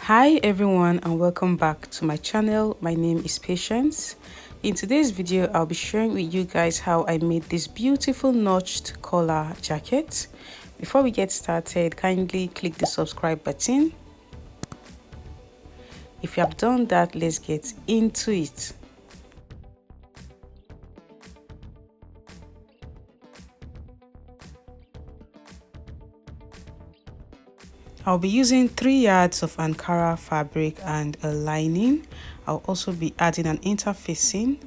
Hi everyone and welcome back to my channel. My name is Patience. In today's video I'll be sharing with you guys how I made this beautiful notched collar jacket. Before we get started, kindly click the subscribe button. If you have done that, let's get into it. I'll be using 3 yards of Ankara fabric and a lining. I'll also be adding an interfacing,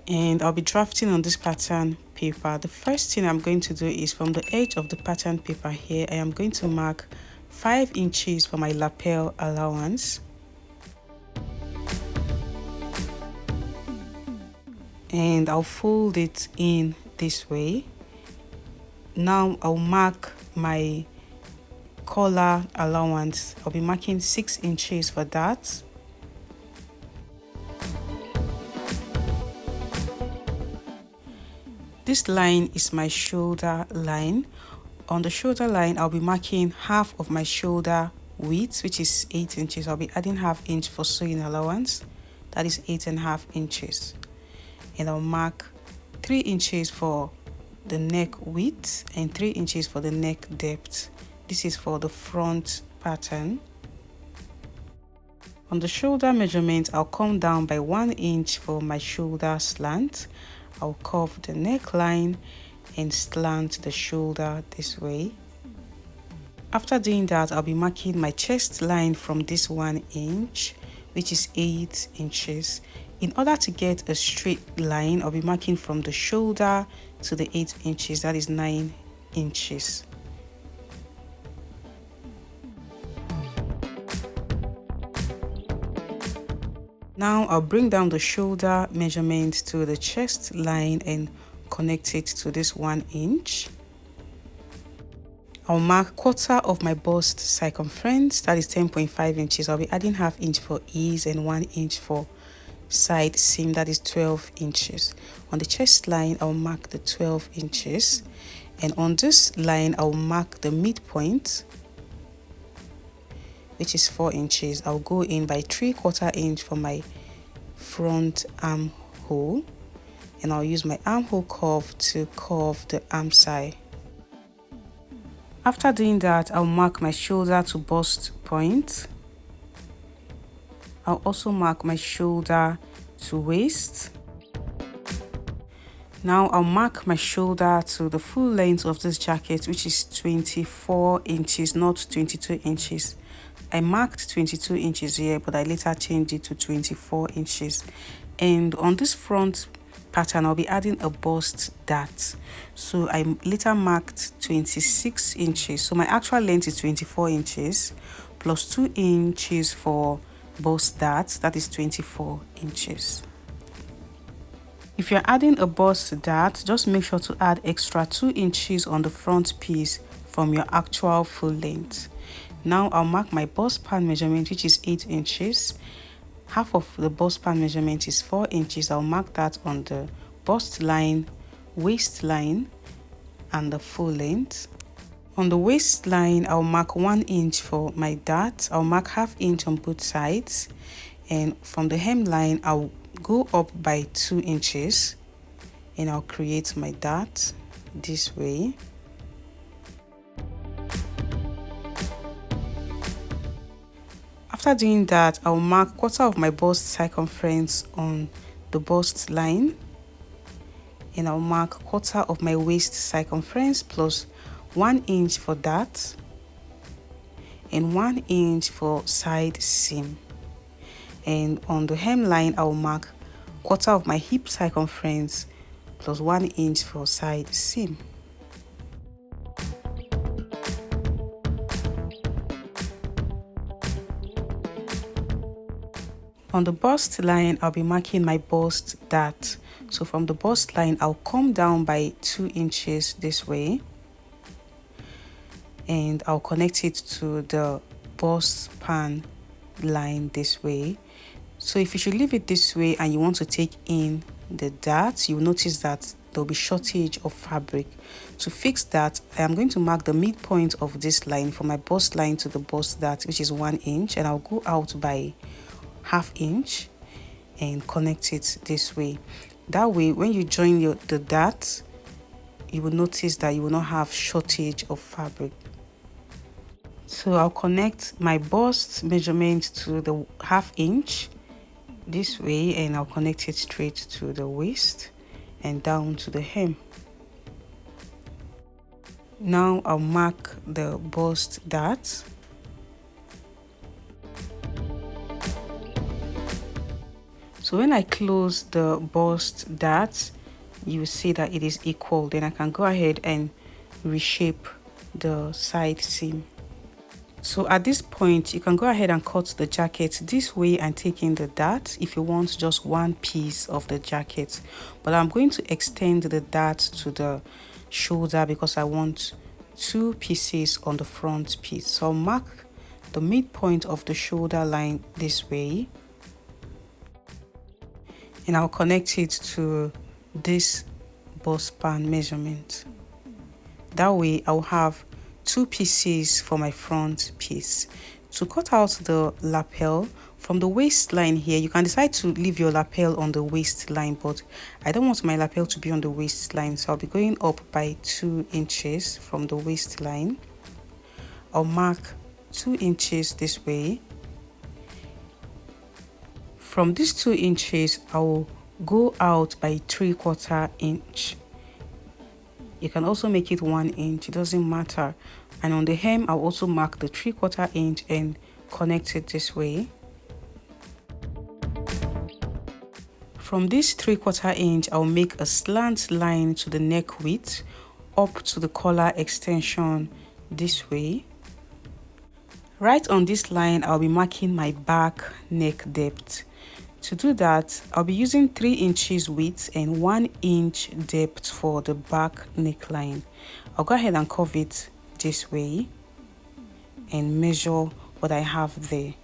and I'll be drafting on this pattern paper. The first thing I'm going to do is from the edge of the pattern paper here, I am going to mark 5 inches for my lapel allowance. And I'll fold it in this way. Now I'll mark my collar allowance. I'll be marking 6 inches for that. This line is my shoulder line. On the shoulder line, I'll be marking half of my shoulder width, which is 8 inches. I'll be adding ½ inch for sewing allowance. That is 8.5 inches. And I'll mark 3 inches for the neck width and 3 inches for the neck depth. This is for the front pattern. On the shoulder measurement, I'll come down by 1 inch for my shoulder slant. I'll curve the neckline and slant the shoulder this way. After doing that, I'll be marking my chest line from this 1 inch, which is 8 inches. In order to get a straight line, I'll be marking from the shoulder to the 8 inches, that is 9 inches. Now I'll bring down the shoulder measurement to the chest line and connect it to this 1 inch. I'll mark quarter of my bust circumference, that is 10.5 inches. I'll be adding ½ inch for ease and 1 inch for side seam, that is 12 inches. On the chest line, I'll mark the 12 inches, and on this line I'll mark the midpoint, which is 4 inches. I'll go in by 3/4 inch for my front armhole, and I'll use my armhole curve to curve the arm side. After doing that, I'll mark my shoulder to bust point. I'll also mark my shoulder to waist. Now I'll mark my shoulder to the full length of this jacket, which is 24 inches, not 22 inches. I marked 22 inches here, but I later changed it to 24 inches. And on this front pattern, I'll be adding a bust dart. So I later marked 26 inches. So my actual length is 24 inches plus 2 inches for bust dart, that is 24 inches. If you're adding a bust dart, just make sure to add extra 2 inches on the front piece from your actual full length. Now I'll mark my bust pan measurement, which is 8 inches. Half of the bust pan measurement is 4 inches. I'll mark that on the bust line, waist line, and the full length. On the waistline, I'll mark 1 inch for my dart. I'll mark ½ inch on both sides, and from the hemline, I'll go up by 2 inches, and I'll create my dart this way. After doing that, I'll mark quarter of my bust circumference on the bust line, and I'll mark quarter of my waist circumference plus 1 inch for that and 1 inch for side seam. And on the hemline, I'll mark quarter of my hip circumference plus 1 inch for side seam. On the bust line, I'll be marking my bust dart. So from the bust line, I'll come down by 2 inches this way, and I'll connect it to the bust pan line this way. So if you should leave it this way and you want to take in the dart, you'll notice that there'll be shortage of fabric. To fix that, I am going to mark the midpoint of this line from my bust line to the bust dart, which is 1 inch, and I'll go out by ½ inch and connect it this way. That way, when you join the dart, you will notice that you will not have shortage of fabric. So I'll connect my bust measurement to the ½ inch this way, and I'll connect it straight to the waist and down to the hem. Now I'll mark the bust dart. So when I close the bust dart, you see that it is equal. Then I can go ahead and reshape the side seam. So at this point, you can go ahead and cut the jacket this way and take in the dart if you want just one piece of the jacket. But I'm going to extend the dart to the shoulder because I want 2 pieces on the front piece. So I'll mark the midpoint of the shoulder line this way, and I'll connect it to this bust span measurement. That way I'll have 2 pieces for my front piece. To cut out the lapel from the waistline here, you can decide to leave your lapel on the waistline, but I don't want my lapel to be on the waistline, so I'll be going up by 2 inches from the waistline. I'll mark 2 inches this way. From these 2 inches, I'll go out by 3/4 inch. You can also make it 1 inch, it doesn't matter. And on the hem, I'll also mark the 3/4 inch and connect it this way. From this 3/4 inch, I'll make a slant line to the neck width up to the collar extension this way. Right on this line, I'll be marking my back neck depth. To do that, I'll be using 3 inches width and 1 inch depth for the back neckline. I'll go ahead and curve it this way and measure what I have there.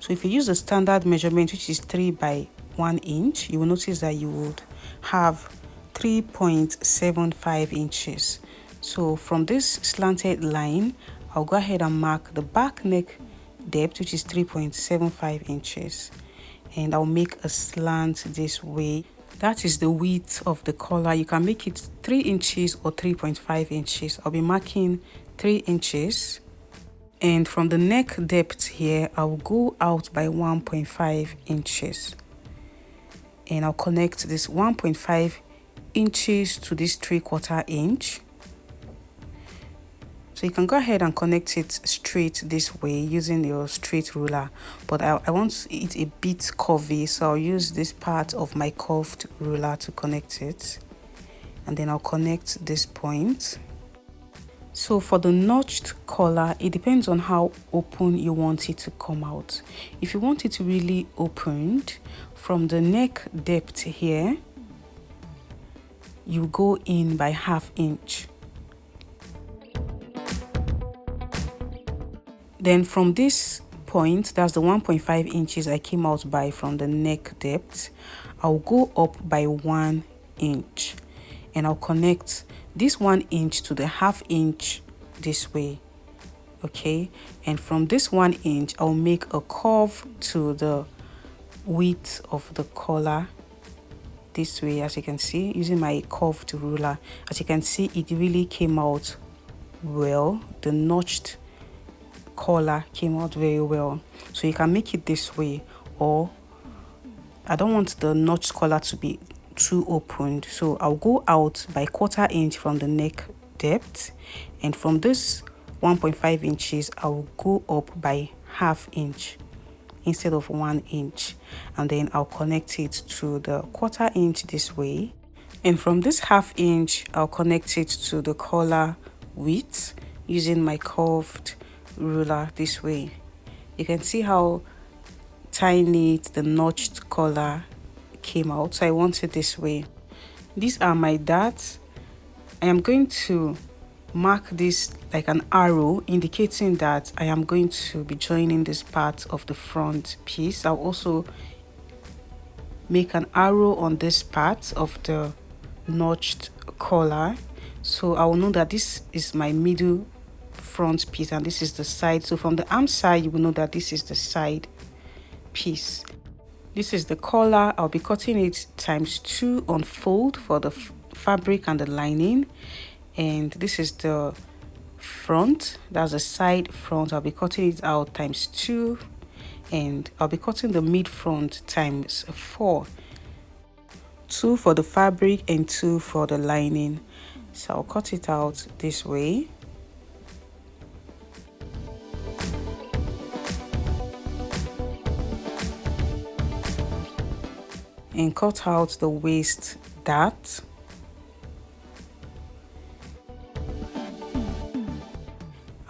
So if you use the standard measurement, which is 3 by 1 inch, you will notice that you would have 3.75 inches. So from this slanted line, I'll go ahead and mark the back neck depth, which is 3.75 inches. And I'll make a slant this way. That is the width of the collar. You can make it 3 inches or 3.5 inches. I'll be marking 3 inches. And from the neck depth here, I'll go out by 1.5 inches. And I'll connect this 1.5 inches to this 3/4 inch. So you can go ahead and connect it straight this way using your straight ruler, but I want it a bit curvy, so I'll use this part of my curved ruler to connect it, and then I'll connect this point. So for the notched collar, it depends on how open you want it to come out. If you want it really opened, from the neck depth here, you go in by ½ inch. Then from this point, that's the 1.5 inches I came out by from the neck depth, I'll go up by 1 inch and I'll connect this 1 inch to the ½ inch this way. Okay, and from this 1 inch, I'll make a curve to the width of the collar this way, as you can see, using my curved ruler. As you can see, it really came out well. The notched collar came out very well. So you can make it this way, or I don't want the notched collar to be too opened, so I'll go out by 1/4 inch from the neck depth, and from this 1.5 inches I'll go up by ½ inch instead of 1 inch, and then I'll connect it to the 1/4 inch this way, and from this ½ inch I'll connect it to the collar width using my curved ruler this way. You can see how tiny the notched collar came out, so I want it this way. These are my darts. I am going to mark this like an arrow, indicating that I am going to be joining this part of the front piece. I'll also make an arrow on this part of the notched collar, so I will know that this is my middle front piece and this is the side. So from the arm side, you will know that this is the side piece. This is the collar. I'll be cutting it ×2 on fold for the fabric and the lining, and this is the front, that's the side front. I'll be cutting it out ×2, and I'll be cutting the mid front ×4, 2 for the fabric and 2 for the lining. So I'll cut it out this way. And cut out the waist dart.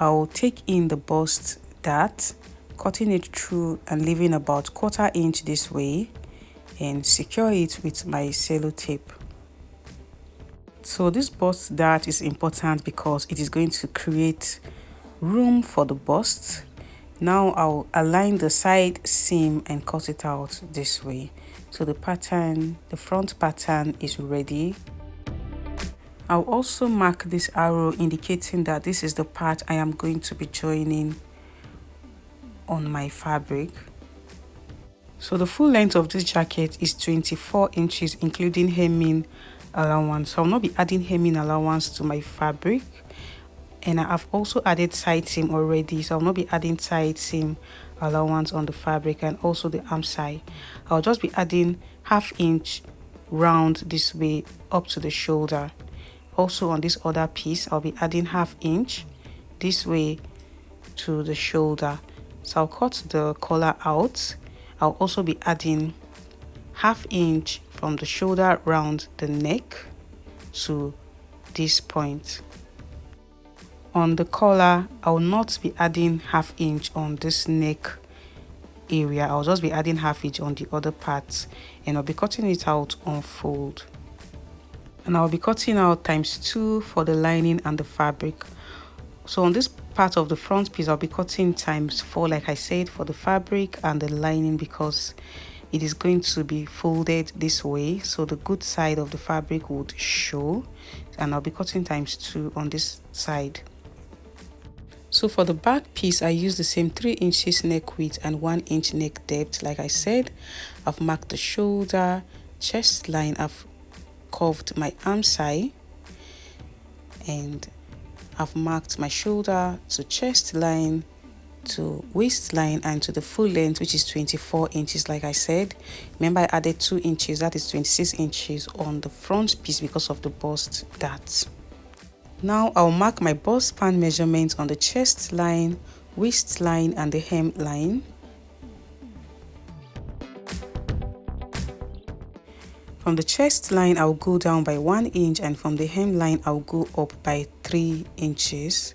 I'll take in the bust dart, cutting it through and leaving about 1/4 inch this way, and secure it with my sellotape. So this bust dart is important because it is going to create room for the bust. Now I'll align the side seam and cut it out this way. So the pattern, the front pattern is ready. I'll also mark this arrow indicating that this is the part I am going to be joining on my fabric. So the full length of this jacket is 24 inches including hemming allowance. So I'll not be adding hemming allowance to my fabric, and I have also added side seam already, so I'll not be adding side seam allowance on the fabric and also the arm side. I'll just be adding 1/2 inch round this way up to the shoulder. Also on this other piece, I'll be adding 1/2 inch this way to the shoulder. So I'll cut the collar out. I'll also be adding 1/2 inch from the shoulder round the neck to this point. On the collar, I will not be adding 1/2 inch on this neck area. I'll just be adding 1/2 inch on the other parts, and I'll be cutting it out on fold. And I'll be cutting out ×2 for the lining and the fabric. So on this part of the front piece, I'll be cutting ×4, like I said, for the fabric and the lining, because it is going to be folded this way, so the good side of the fabric would show, and I'll be cutting ×2 on this side. So for the back piece, I use the same 3 inches neck width and 1 inch neck depth. Like I said, I've marked the shoulder, chest line, I've curved my arm side, and I've marked my shoulder to chest line, to waistline, and to the full length, which is 24 inches. Like I said, remember I added 2 inches, that is 26 inches on the front piece because of the bust dart. Now I'll mark my bust span measurement on the chest line, waistline, and the hem line. From the chest line, I'll go down by 1 inch, and from the hem line, I'll go up by 3 inches.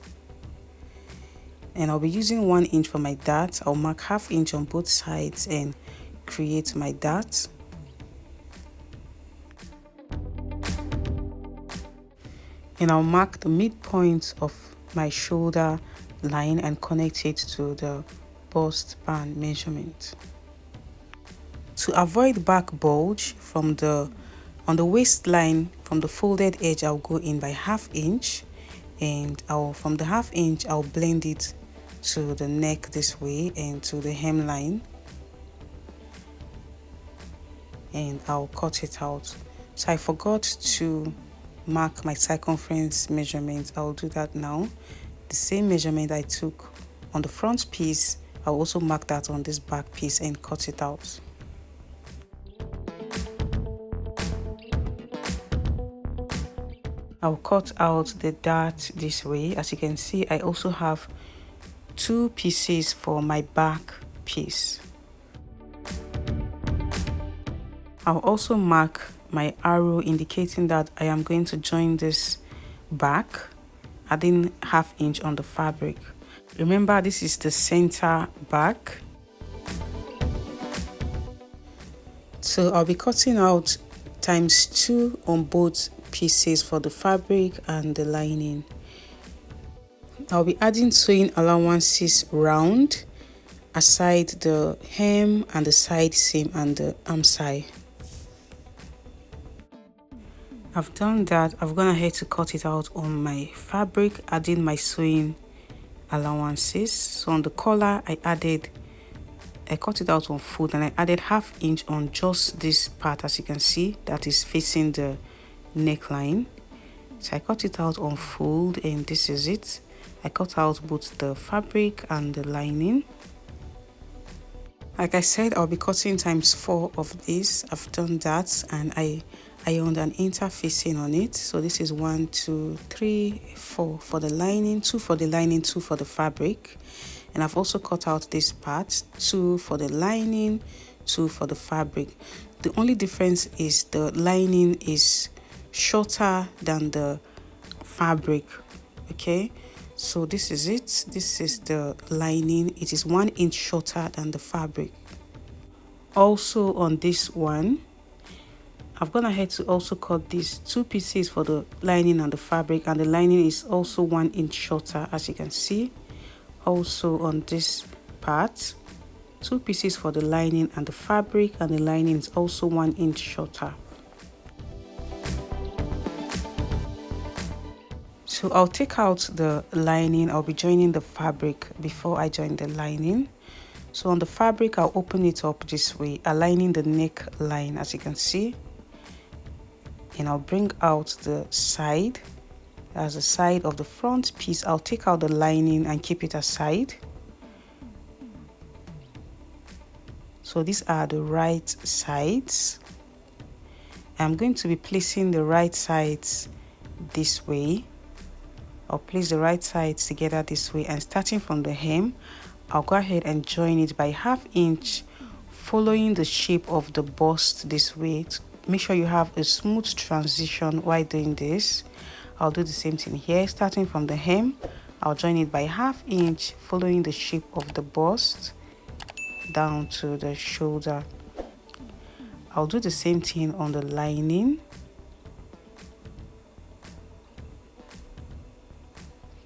And I'll be using 1 inch for my dart. I'll mark 1/2 inch on both sides and create my dart. And I'll mark the midpoint of my shoulder line and connect it to the bust span measurement. To avoid back bulge on the waistline, from the folded edge, I'll go in by 1/2 inch, and from the 1/2 inch, I'll blend it to the neck this way and to the hemline, and I'll cut it out. So I forgot to mark my circumference measurement. I'll do that now. The same measurement I took on the front piece, I'll also mark that on this back piece and cut it out. I'll cut out the dart this way. As you can see, I also have 2 pieces for my back piece. I'll also mark my arrow indicating that I am going to join this back, adding 1/2 inch on the fabric. Remember, this is the center back. So I'll be cutting out ×2 on both pieces for the fabric and the lining. I'll be adding sewing allowances round aside the hem and the side seam and the arm side. I've done that. I've gone ahead to cut it out on my fabric, adding my sewing allowances. So on the collar, I cut it out on fold, and I added 1/2 inch on just this part, as you can see, that is facing the neckline. So I cut it out on fold, and this is it. I cut out both the fabric and the lining. Like I said, I'll be cutting ×4 of this. I've done that, and I ironed an interfacing on it. So this is 1, 2, 3, 4 for the lining, 2 for the lining, 2 for the fabric. And I've also cut out this part, 2 for the lining, 2 for the fabric. The only difference is the lining is shorter than the fabric. Okay, so this is it. This is the lining. It is 1 inch shorter than the fabric. Also on this one, I've gone ahead to also cut these 2 pieces for the lining and the fabric, and the lining is also 1 inch shorter, as you can see. Also on this part, 2 pieces for the lining and the fabric, and the lining is also 1 inch shorter. So I'll take out the lining. I'll be joining the fabric before I join the lining. So on the fabric, I'll open it up this way, aligning the neckline, as you can see. And I'll bring out the side. As the side of the front piece, I'll take out the lining and keep it aside. So these are the right sides. I'm going to be placing the right sides this way. I'll place the right sides together this way, and starting from the hem, I'll go ahead and join it by 1/2 inch, following the shape of the bust this way. Make sure you have a smooth transition while doing this. I'll do the same thing here. Starting from the hem, I'll join it by 1/2 inch, following the shape of the bust down to the shoulder. I'll do the same thing on the lining.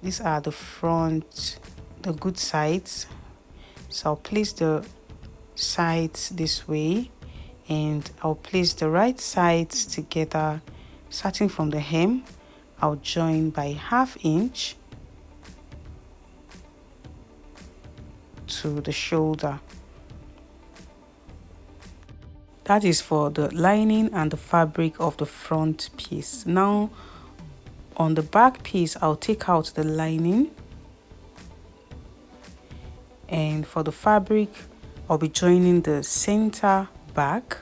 These are the front, the good sides. So I'll place the sides this way, and I'll place the right sides together. Starting from the hem, I'll join by 1/2 inch to the shoulder. That is for the lining and the fabric of the front piece. Now on the back piece, I'll take out the lining, and for the fabric, I'll be joining the center back.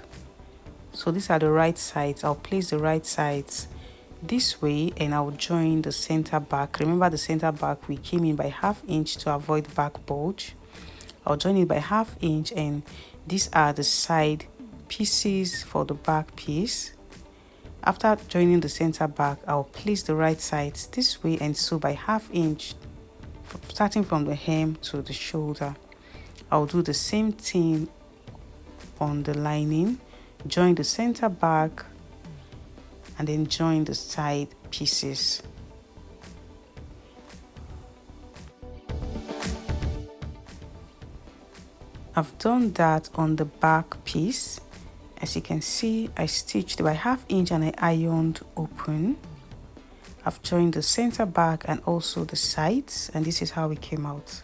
So these are the right sides. I'll place the right sides this way, and I'll join the center back. Remember, the center back, we came in by 1/2 inch to avoid back bulge. I'll join it by 1/2 inch, and these are the side pieces for the back piece. After joining the center back, I'll place the right sides this way and sew by 1/2 inch, starting from the hem to the shoulder. I'll do the same thing on the lining, join the center back, and then join the side pieces. I've done that on the back piece. As you can see, I stitched by 1/2 inch and I ironed open. I've joined the center back and also the sides, and this is how it came out.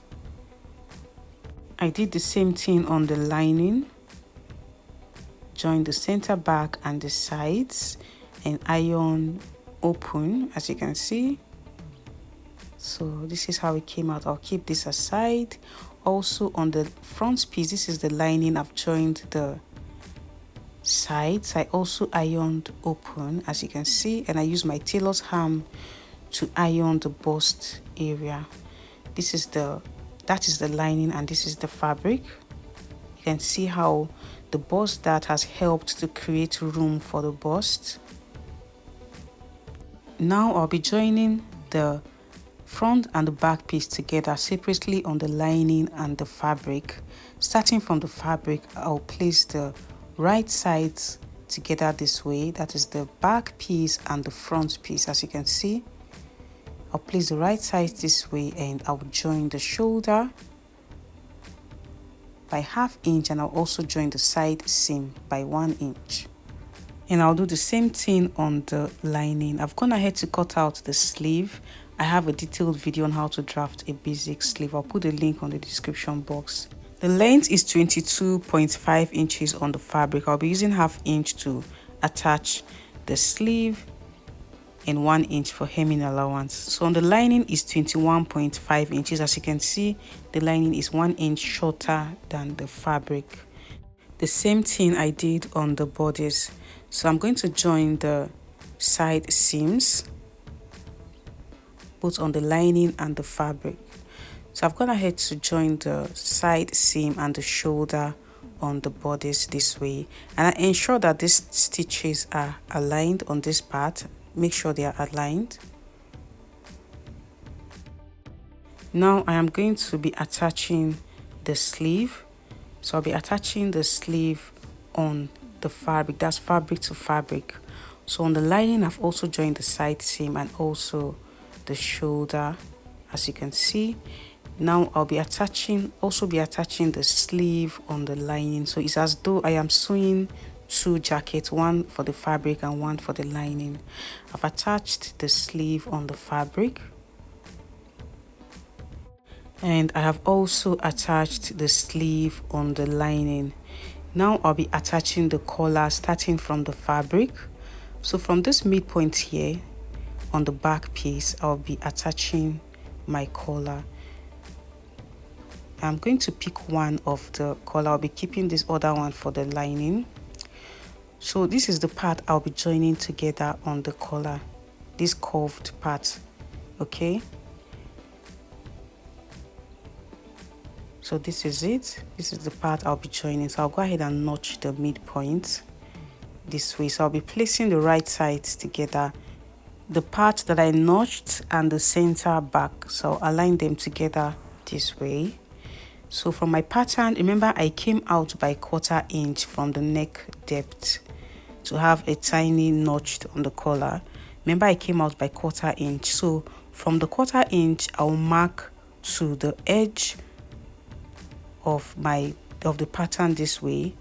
I did the same thing on the lining, joined the center back and the sides, and iron open, as you can see. So this is how it came out. I'll keep this aside. Also on the front piece, this is the lining. I've joined the sides. I also ironed open, as you can see, and I use my tailor's ham to iron the bust area. That is the lining, and this is the fabric. You can see how the bust dart has helped to create room for the bust. Now I'll be joining the front and the back piece together separately on the lining and the fabric. Starting from the fabric, I'll place the right sides together this way. That is the back piece and the front piece. As you can see, I'll place the right sides this way, and I'll join the shoulder by 1/2 inch, and I'll also join the side seam by 1 inch. And I'll do the same thing on the lining. I've gone ahead to cut out the sleeve. I have a detailed video on how to draft a basic sleeve. I'll put the link on the description box. The length is 22.5 inches on the fabric. I'll be using ½ inch to attach the sleeve and 1 inch for hemming allowance. So on the lining is 21.5 inches. As you can see, the lining is 1 inch shorter than the fabric. The same thing I did on the bodice. So I'm going to join the side seams, both on the lining and the fabric. So I've gone ahead to join the side seam and the shoulder on the bodice this way, and I ensure that these stitches are aligned on this part. Make sure they are aligned. Now I am going to be attaching the sleeve. So I'll be attaching the sleeve on the fabric, that's fabric to fabric. So on the lining, I've also joined the side seam and also the shoulder, as you can see. Now I'll be attaching the sleeve on the lining. So it's as though I am sewing two jackets, one for the fabric and one for the lining. I've attached the sleeve on the fabric, and I have also attached the sleeve on the lining. Now I'll be attaching the collar starting from the fabric. So from this midpoint here on the back piece, I'll be attaching my collar. I'm going to pick one of the collar. I'll be keeping this other one for the lining. So this is the part I'll be joining together on the collar, this curved part, okay? So this is it. This is the part I'll be joining. So I'll go ahead and notch the midpoint this way. So I'll be placing the right sides together, the part that I notched and the center back. So I'll align them together this way. So from my pattern, remember I came out by 1/4 inch from the neck depth to have a tiny notch on the collar. Remember I came out by 1/4 inch. So from the 1/4 inch, I'll mark to the edge of the pattern this way.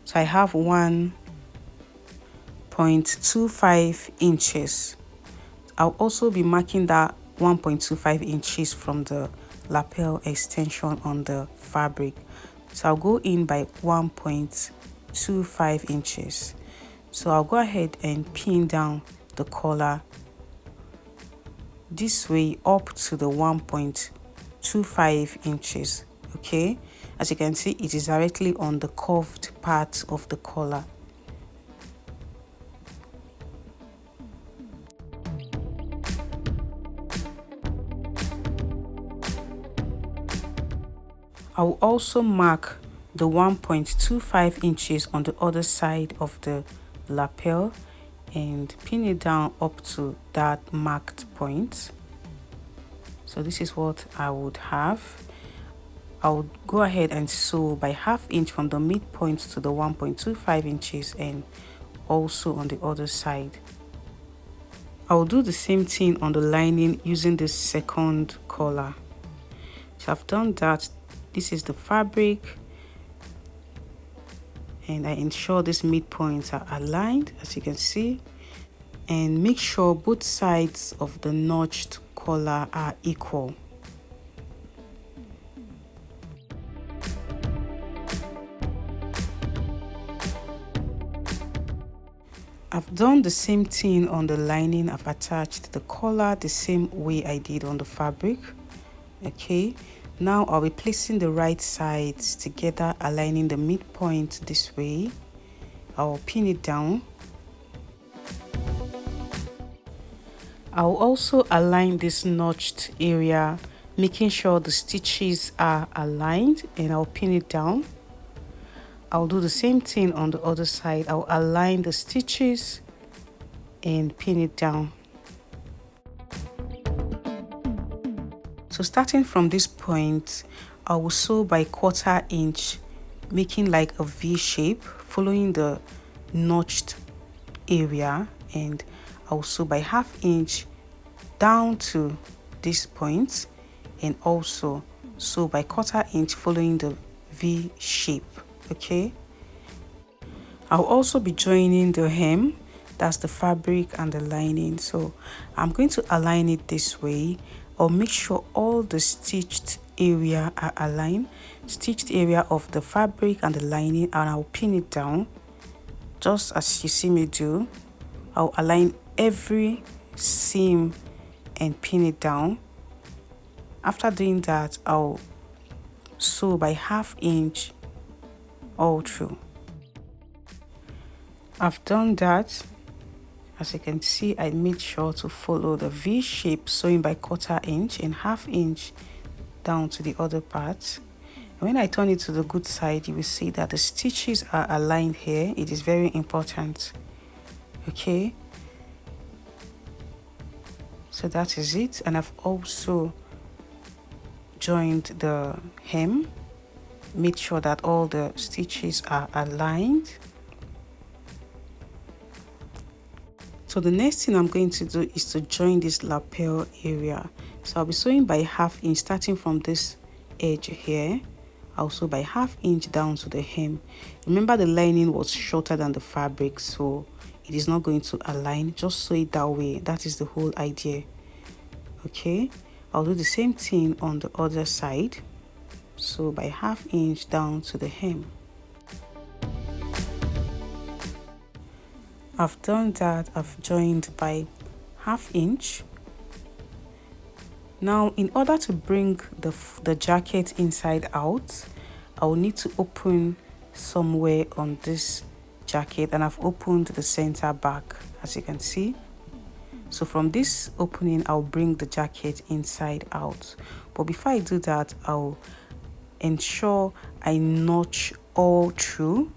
So I have 1.25 inches. I'll also be marking that 1.25 inches from the lapel extension on the fabric. So I'll go in by 1.25 inches. So I'll go ahead and pin down the collar this way up to the 1.25 inches, okay? As you can see, it is directly on the curved part of the collar. I will also mark the 1.25 inches on the other side of the lapel and pin it down up to that marked point. So this is what I would have. I would go ahead and sew by ½ inch from the midpoint to the 1.25 inches and also on the other side. I will do the same thing on the lining using this second collar. So I've done that. This is the fabric, and I ensure these midpoints are aligned, as you can see, and make sure both sides of the notched collar are equal. I've done the same thing on the lining. I've attached the collar the same way I did on the fabric, okay? Now I'll be placing the right sides together, aligning the midpoint this way. I'll pin it down. I'll also align this notched area, making sure the stitches are aligned, and I'll pin it down. I'll do the same thing on the other side. I'll align the stitches and pin it down. So starting from this point, I will sew by 1/4 inch, making like a V shape, following the notched area, and I will sew by ½ inch down to this point, and also sew by 1/4 inch following the V shape, okay? I'll also be joining the hem, that's the fabric and the lining. So I'm going to align it this way. I'll make sure all the stitched area are aligned, stitched area of the fabric and the lining, and I'll pin it down just as you see me do. I'll align every seam and pin it down. After doing that, I'll sew by 1/2 inch all through. I've done that. As you can see, I made sure to follow the V shape, sewing by 1/4 inch and 1/2 inch down to the other part. And when I turn it to the good side, you will see that the stitches are aligned here. It is very important. Okay, so that is it. And I've also joined the hem, made sure that all the stitches are aligned. So the next thing I'm going to do is to join this lapel area. So I'll be sewing by 1/2 inch starting from this edge here. I'll sew by 1/2 inch down to the hem. Remember, the lining was shorter than the fabric, so it is not going to align. Just sew it that way. That is the whole idea. Okay, I'll do the same thing on the other side. So by 1/2 inch down to the hem. I've done that. I've joined by 1/2 inch. Now, in order to bring the jacket inside out, I will need to open somewhere on this jacket, and I've opened the center back, as you can see. So from this opening, I'll bring the jacket inside out. But before I do that, I'll ensure I notch all through.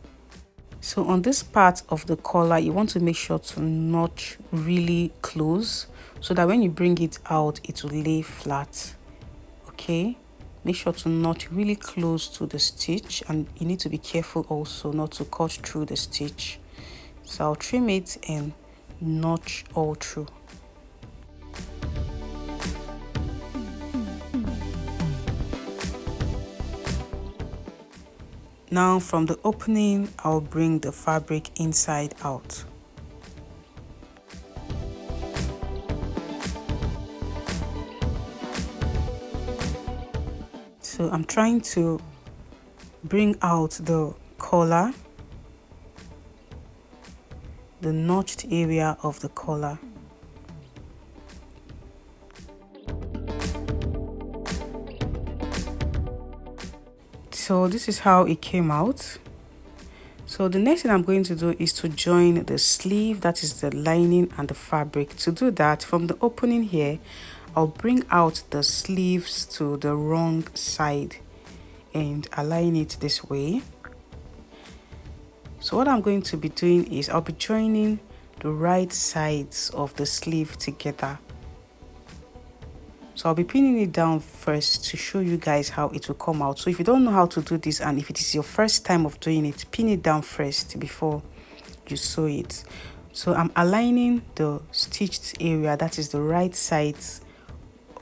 So on this part of the collar, you want to make sure to notch really close so that when you bring it out, it will lay flat. Okay, make sure to notch really close to the stitch, and you need to be careful also not to cut through the stitch. So I'll trim it and notch all through. Now from the opening, I'll bring the fabric inside out. So I'm trying to bring out the collar, the notched area of the collar. So this is how it came out. So the next thing I'm going to do is to join the sleeve, that is the lining and the fabric. To do that, from the opening here, I'll bring out the sleeves to the wrong side and align it this way. So what I'm going to be doing is I'll be joining the right sides of the sleeve together. So I'll be pinning it down first to show you guys how it will come out. So if you don't know how to do this, and if it is your first time of doing it, pin it down first before you sew it. So I'm aligning the stitched area, that is the right sides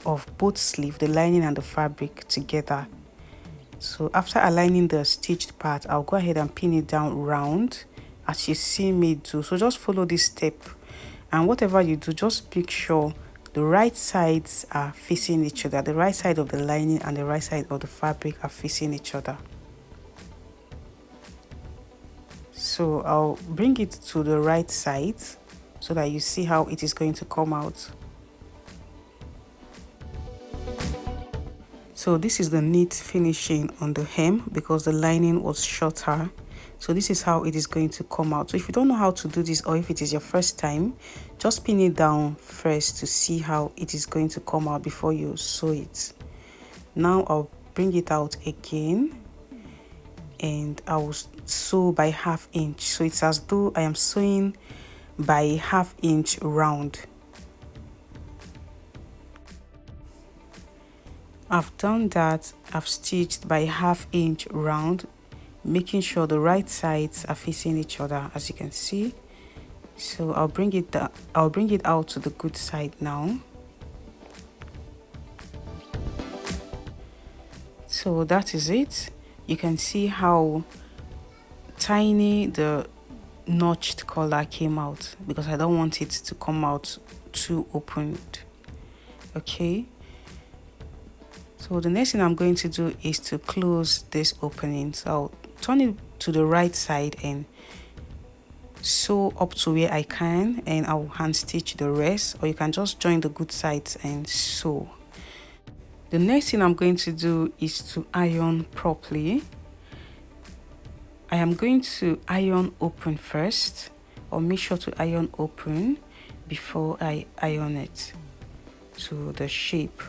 of both sleeve, the lining and the fabric together. So after aligning the stitched part, I'll go ahead and pin it down round as you see me do. So just follow this step, and whatever you do, just make sure the right sides are facing each other. The right side of the lining and the right side of the fabric are facing each other. So I'll bring it to the right side so that you see how it is going to come out. So this is the neat finishing on the hem because the lining was shorter. So this is how it is going to come out. So if you don't know how to do this, or if it is your first time, just pin it down first to see how it is going to come out before you sew it. Now I'll bring it out again and I will sew by 1/2 inch. So it's as though I am sewing by 1/2 inch round. I've done that. I've stitched by 1/2 inch round, making sure the right sides are facing each other, as you can see. So I'll bring it out to the good side now. So that is it. You can see how tiny the notched color came out, because I don't want it to come out too opened. Okay, so the next thing I'm going to do is to close this opening. So I'll turn it to the right side and sew up to where I can, and I'll hand stitch the rest, or you can just join the good sides and sew. The next thing I'm going to do is to iron properly. I am going to iron open first, or make sure to iron open before I iron it to the shape.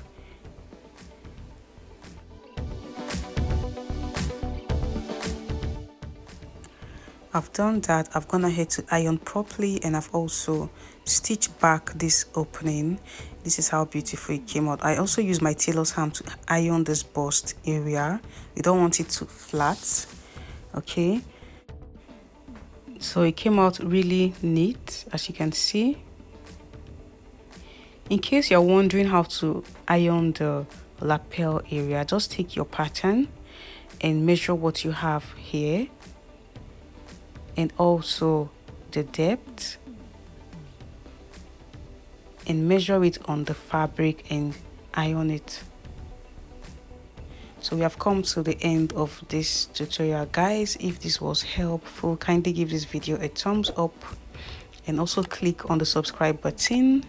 I've done that. I've gone ahead to iron properly, and I've also stitched back this opening. This is how beautiful it came out. I also use my tailor's hammer to iron this bust area. We don't want it too flat. Okay, so it came out really neat, as you can see. In case you're wondering how to iron the lapel area, just take your pattern and measure what you have here, and also the depth, and measure it on the fabric and iron it. So we have come to the end of this tutorial, guys. If this was helpful, kindly give this video a thumbs up and also click on the subscribe button.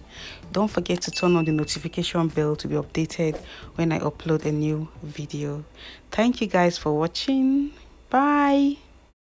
Don't forget to turn on the notification bell to be updated when I upload a new video. Thank you guys for watching. Bye.